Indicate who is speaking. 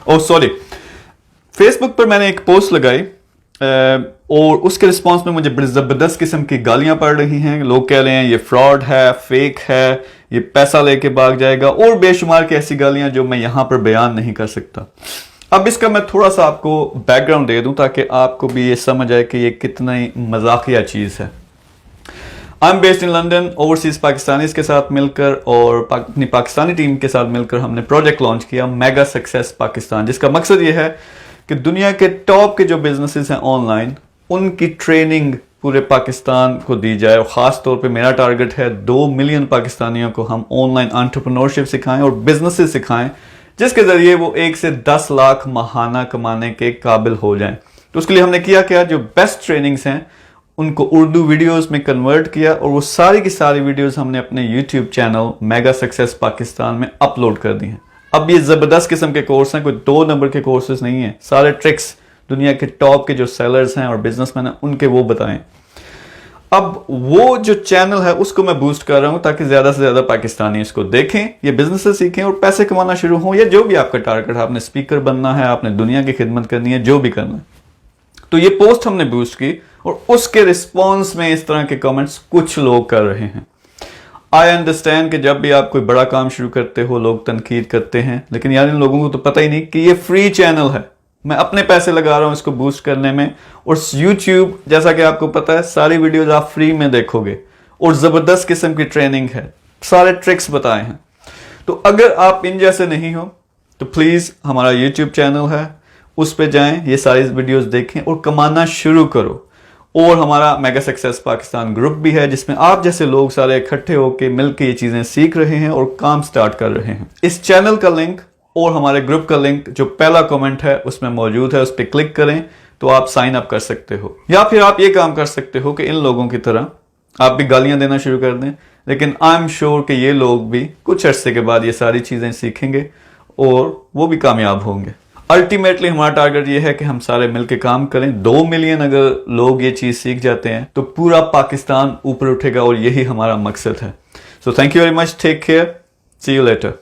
Speaker 1: Oh sorry, Facebook पर मैंने एक पोस्ट लगाई और उसके रिस्पांस में मुझे बड़ी ज़बरदस्त किस्म की गालियां पड़ रही हैं। लोग कह रहे हैं ये फ्रॉड है, फेक है, ये पैसा लेके भाग जाएगा, और बेशुमार की ऐसी गालियां जो मैं यहां पर बयान नहीं कर सकता। अब इसका मैं थोड़ा सा आपको बैकग्राउंड दे दूं ताकि आपको भी ये समझ आए कि ये कितना मजाकिया चीज़ है। I am based in London. Overseas Pakistanis के साथ मिलकर और अपनी पाकिस्तानी टीम के साथ मिलकर हमने प्रोजेक्ट लॉन्च किया मेगा सक्सेस पाकिस्तान, जिसका मकसद ये है कि दुनिया के टॉप के जो बिजनेसेस हैं ऑनलाइन, उनकी ट्रेनिंग पूरे पाकिस्तान को दी जाए। और ख़ास तौर पे मेरा टारगेट है 2 मिलियन पाकिस्तानियों को हम ऑनलाइन एंटरप्रेन्योरशिप सिखाएं और बिजनेसेस सिखाएं, जिसके ज़रिए वो 1 से 10 लाख माहाना कमाने के काबिल हो जाएं। तो उसके लिए हमने किया क्या, जो बेस्ट ट्रेनिंग्स हैं उनको उर्दू वीडियोस में कन्वर्ट किया और वो सारी की सारी वीडियोस हमने अपने YouTube channel mega success Pakistan में अपलोड कर दी हैं। अब ये ज़बरदस्त किस्म के कोर्स हैं, कोई 2 नंबर के कोर्सेज नहीं हैं। सारे ट्रिक्स दुनिया के टॉप के जो सेलर्स हैं और बिजनेसमैन हैं उनके वो बताएं। अब वो जो चैनल है उसको मैं बूस्ट कर रहा हूं ताकि ज़्यादा से ज़्यादा पाकिस्तानी इसको देखें, ये बिजनेस सीखें और पैसे कमाना शुरू हों, या जो भी आपका टारगेट है, आपने स्पीकर बनना है, आपने दुनिया की खिदमत करनी है, जो भी करना है। तो ये पोस्ट हमने बूस्ट की और उसके रिस्पॉन्स में इस तरह के कमेंट्स कुछ लोग कर रहे हैं। आई अंडरस्टैंड कि जब भी आप कोई बड़ा काम शुरू करते हो लोग तनकीद करते हैं, लेकिन यार इन लोगों को तो पता ही नहीं कि ये फ्री चैनल है। मैं अपने पैसे लगा रहा हूं इसको बूस्ट करने में, और यूट्यूब जैसा कि आपको पता है सारी वीडियोज आप फ्री में देखोगे और ज़बरदस्त किस्म की ट्रेनिंग है, सारे ट्रिक्स बताए हैं। तो अगर आप इन जैसे नहीं हो तो प्लीज़ हमारा यूट्यूब चैनल है, उस पर जाएं, ये सारी वीडियोस देखें और कमाना शुरू करो। और हमारा मेगा सक्सेस पाकिस्तान ग्रुप भी है जिसमें आप जैसे लोग सारे इकट्ठे होकर मिलकर ये चीज़ें सीख रहे हैं और काम स्टार्ट कर रहे हैं। इस चैनल का लिंक और हमारे ग्रुप का लिंक जो पहला कमेंट है उसमें मौजूद है, उस पर क्लिक करें तो आप साइन अप कर सकते हो। या फिर आप ये काम कर सकते हो कि इन लोगों की तरह आप भी गालियां देना शुरू कर दें, लेकिन आई एम श्योर कि ये लोग भी कुछ अरसे के बाद ये सारी चीज़ें सीखेंगे और वो भी कामयाब होंगे। अल्टीमेटली हमारा टारगेट ये है कि हम सारे मिलकर काम करें। 2 मिलियन अगर लोग ये चीज़ सीख जाते हैं तो पूरा पाकिस्तान ऊपर उठेगा और यही हमारा मकसद है। So thank you very much, take care, see you letter.